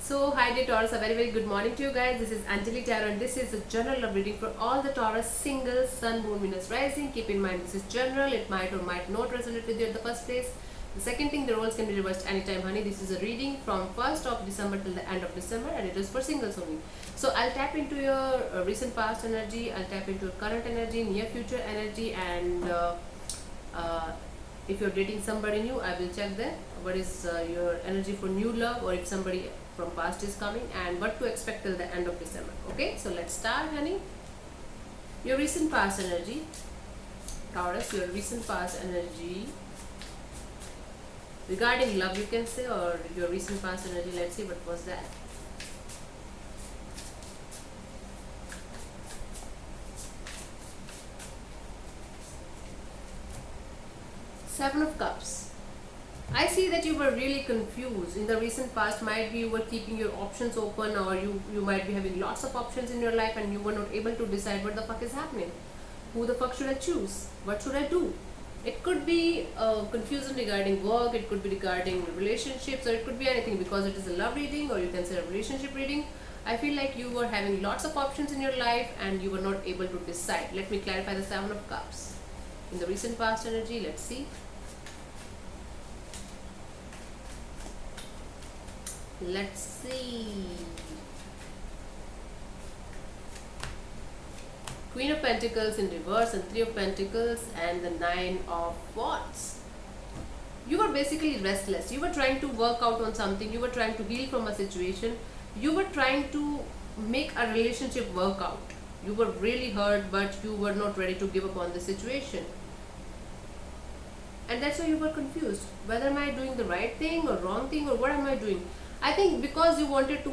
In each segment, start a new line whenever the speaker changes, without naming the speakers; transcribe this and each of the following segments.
So, hi dear Taurus, a very good morning to you guys. This is Anjali Tarot and this is a general love reading for all the Taurus singles, Sun, Moon, Venus, Rising. Keep in mind this is general, it might or might not resonate with you at the first place. The second thing, the roles can be reversed anytime, honey. This is a reading from 1st of December till the end of December and it is for singles only. So, I'll tap into your recent past energy, I'll tap into your current energy, near future energy, and uh, if you're dating somebody new, I will check that what is your energy for new love, or if somebody from past is coming, and what to expect till the end of December. Okay, so let's start, honey. Your recent past energy, Taurus, your recent past energy regarding love, you can say, or your recent past energy. Let's see what was that. Seven of Cups. I see that you were really confused in the recent past. Might be you were keeping your options open, or you might be having lots of options in your life and you were not able to decide what the fuck is happening. Who the fuck should I choose? What should I do? It could be confusion regarding work, it could be regarding relationships, or it could be anything, because it is a love reading or you can say a relationship reading. I feel like you were having lots of options in your life and you were not able to decide. Let me clarify the Seven of Cups. In the recent past energy, let's see. Let's see. Queen of Pentacles in reverse and Three of Pentacles and the Nine of Wands. You were basically restless. You were trying to work out on something. You were trying to heal from a situation. You were trying to make a relationship work out. You were really hurt, but you were not ready to give up on the situation. And that's why you were confused. Whether am I doing the right thing or wrong thing, or what am I doing? I think because you wanted to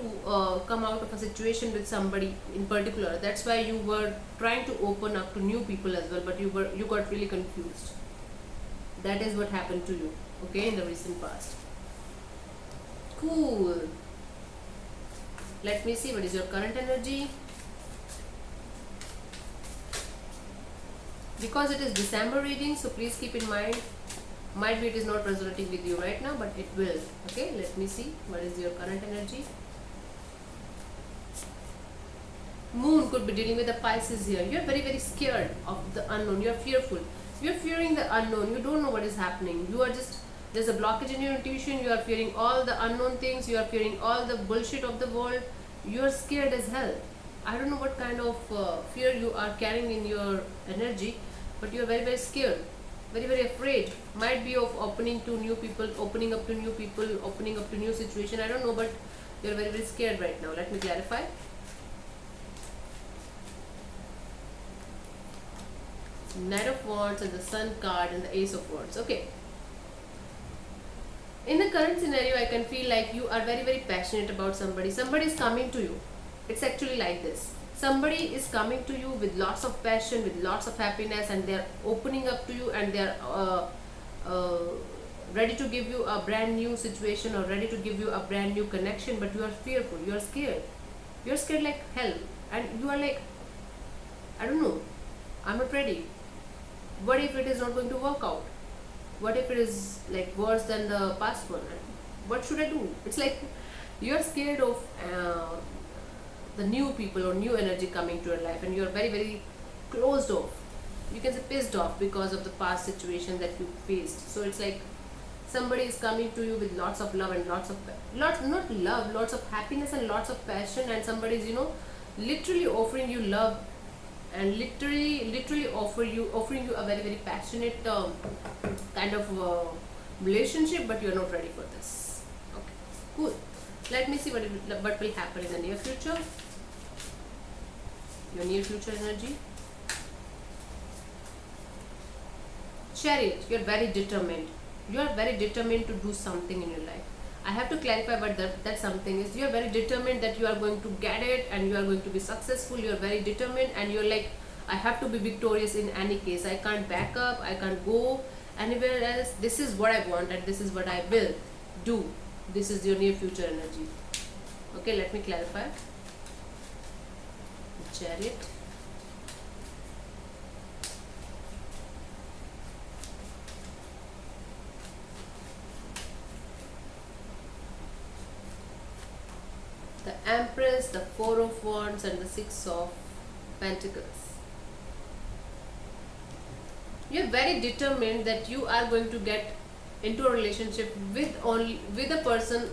come out of a situation with somebody in particular, that's why you were trying to open up to new people as well, but you got really confused. That is what happened to you, okay, in the recent past. Cool. Let me see what is your current energy. Because it is December reading, so please keep in mind, might be it is not resonating with you right now, but it will. Okay, let me see what is your current energy. Moon could be dealing with the Pisces here. You are very scared of the unknown. You are fearful. You are fearing the unknown. You don't know what is happening. You are just, there's a blockage in your intuition. You are fearing all the unknown things. You are fearing all the bullshit of the world. You are scared as hell. I don't know what kind of fear you are carrying in your energy, but you are very scared. Very afraid. Might be of opening to new people, opening up to new people, opening up to new situation. I don't know, but you're very scared right now. Let me clarify. Knight of Wands and the Sun card and the Ace of Wands. Okay. In the current scenario, I can feel like you are very passionate about somebody. Somebody is coming to you. It's actually like this. Somebody is coming to you with lots of passion, with lots of happiness, and they're opening up to you, and they're ready to give you a brand new situation, or ready to give you a brand new connection, but you are fearful, you are scared. You're scared like hell, and you are like, I don't know, I'm not ready. What if it is not going to work out? What if it is like worse than the past one? What should I do? It's like you're scared of the new people or new energy coming to your life, and you're very closed off. You can say pissed off because of the past situation that you faced. So it's like somebody is coming to you with lots of love and lots of happiness and lots of passion, and somebody is, literally offering you love and literally offering you a very passionate kind of relationship, but you're not ready for this. Okay, cool. Let me see what will happen in the near future. Your near future energy. Chariot, you're very determined. You are very determined to do something in your life. I have to clarify what that something is. You are very determined that you are going to get it and you are going to be successful. You are very determined and you're like, I have to be victorious in any case. I can't back up. I can't go anywhere else. This is what I want and this is what I will do. This is your near future energy. Okay, let me clarify. Chariot. The Empress, the Four of Wands, and the Six of Pentacles. You're very determined that you are going to get into a relationship with a person,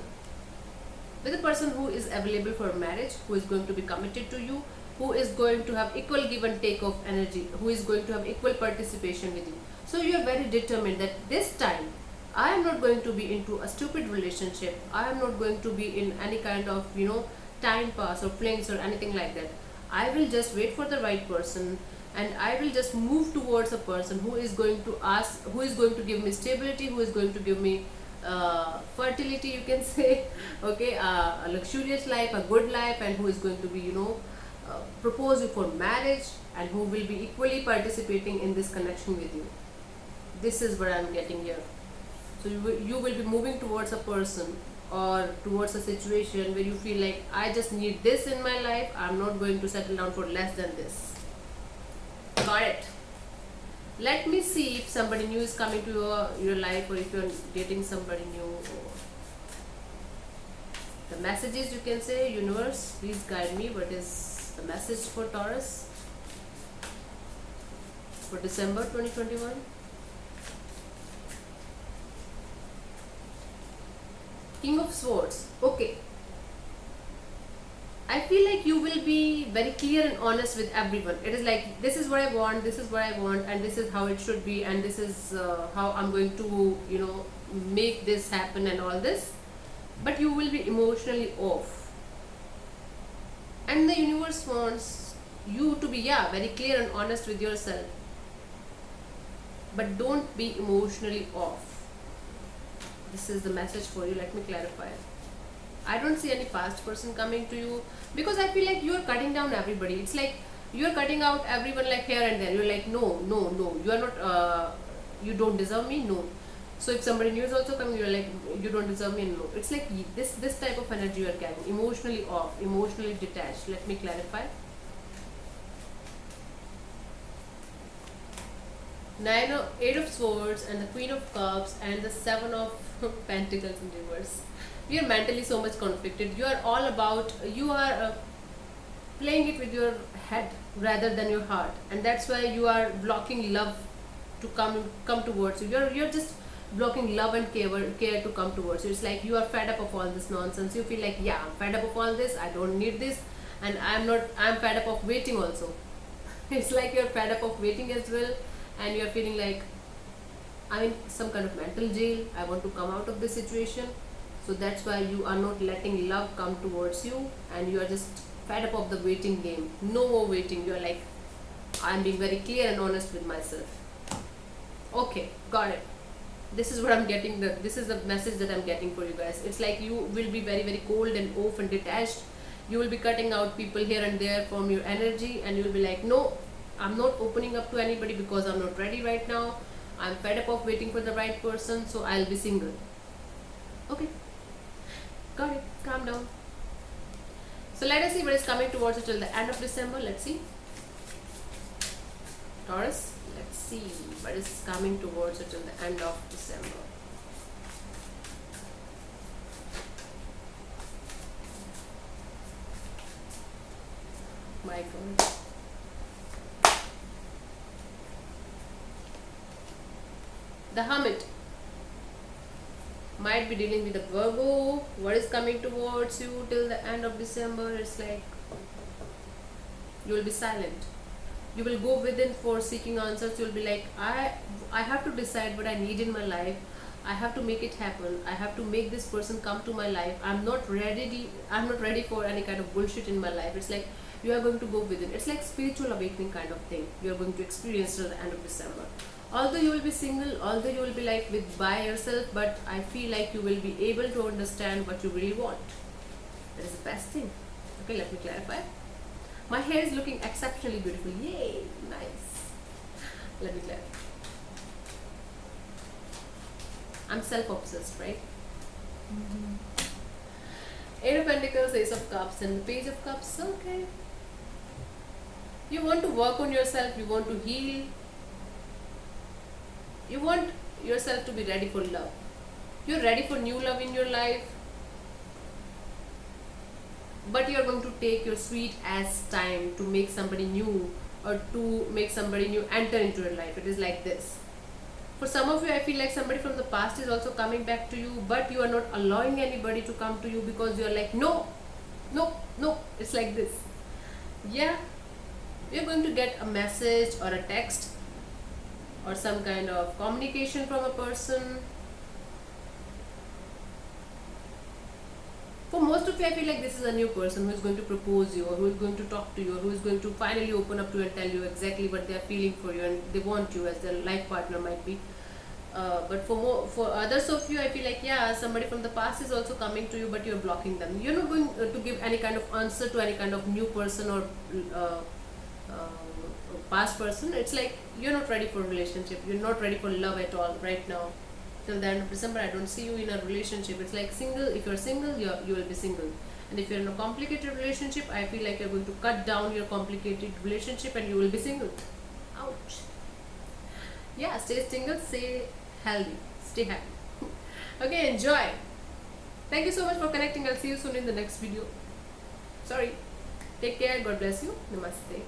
who is available for marriage, who is going to be committed to you, who is going to have equal give and take of energy, who is going to have equal participation with you. So you are very determined that this time I am not going to be into a stupid relationship. I am not going to be in any kind of time pass or flings or anything like that. I will just wait for the right person, and I will just move towards a person who is going to give me stability, who is going to give me fertility, you can say, okay, a luxurious life, a good life, and who is going to be propose you for marriage, and who will be equally participating in this connection with you. This is what I am getting here. So you will be moving towards a person or towards a situation where you feel like, I just need this in my life, I'm not going to settle down for less than this. Got it. Let me see if somebody new is coming to your life, or if you're dating somebody new. The messages, you can say, universe, please guide me. What is the message for Taurus for December 2021? King of Swords. Okay. I feel like you will be very clear and honest with everyone. It is like, this is what I want, this is what I want, and this is how it should be, and this is how I'm going to, make this happen and all this. But you will be emotionally off. And the universe wants you to be, very clear and honest with yourself. But don't be emotionally off. This is the message for you. Let me clarify. I don't see any past person coming to you, because I feel like you are cutting down everybody. It's like you are cutting out everyone like here and there. You're like, no, you are not, you don't deserve me, no. So if somebody new is also coming, you're like, you don't deserve me, no. It's like this type of energy you are carrying. Emotionally off, emotionally detached. Let me clarify. Eight of Swords, and the Queen of Cups, and the Seven of Pentacles in reverse. You are mentally so much conflicted. You are playing it with your head rather than your heart, and that's why you are blocking love to come towards you. You're just blocking love and care to come towards you. It's like you are fed up of all this nonsense. You feel like, I'm fed up of all this, I don't need this, and I'm fed up of waiting also. It's like you're fed up of waiting as well, and you're feeling like, I'm in some kind of mental jail. I want to come out of this situation. So that's why you are not letting love come towards you, and you are just fed up of the waiting game. No more waiting. You are like, I'm being very clear and honest with myself. Okay, got it. This is what I'm getting. This is the message that I'm getting for you guys. It's like you will be very, very cold and off and detached. You will be cutting out people here and there from your energy, and you will be like, no, I'm not opening up to anybody because I'm not ready right now. I'm fed up of waiting for the right person, so I'll be single. Okay, got it. Calm down. So let us see what is coming towards you till the end of December. Let's see. Taurus, let's see what is coming towards you till the end of December. My God. The Hermit might be dealing with a Virgo. What is coming towards you till the end of December? It's like you will be silent. You will go within for seeking answers. You will be like, I have to decide what I need in my life. I have to make it happen. I have to make this person come to my life. I'm not ready for any kind of bullshit in my life. It's like you are going to go within. It's like spiritual awakening kind of thing you are going to experience till the end of December. Although you will be single, although you will be like by yourself, but I feel like you will be able to understand what you really want. That is the best thing. Okay, let me clarify. My hair is looking exceptionally beautiful. Yay, nice. Let me clarify. I'm self-obsessed, right? Eight of Pentacles, Ace of Cups, and the Page of Cups. Okay. You want to work on yourself. You want to heal. You want yourself to be ready for love. You're ready for new love in your life. but you are going to take your sweet ass time to make somebody new, or to make somebody new enter into your life. It is like this. For some of you, I feel like somebody from the past is also coming back to you, but you are not allowing anybody to come to you because you are like, no, no, no. It's like this. Yeah, you're going to get a message or a text or some kind of communication from a person. For most of you, I feel like this is a new person who is going to propose you, or who is going to talk to you, or who is going to finally open up to you and tell you exactly what they are feeling for you, and they want you as their life partner, might be. But for others of you, I feel like, yeah, somebody from the past is also coming to you, but you're blocking them. You're not going to give any kind of answer to any kind of new person or uh, past person. It's like you're not ready for relationship. You're not ready for love at all right now. Till the end of December, I don't see you in a relationship. It's like single. If you're single, you will be single. And if you're in a complicated relationship, I feel like you're going to cut down your complicated relationship and you will be single. Ouch. Yeah, stay single, stay healthy, stay happy. Okay, enjoy. Thank you so much for connecting. I'll see you soon in the next video. Sorry. Take care. God bless you. Namaste.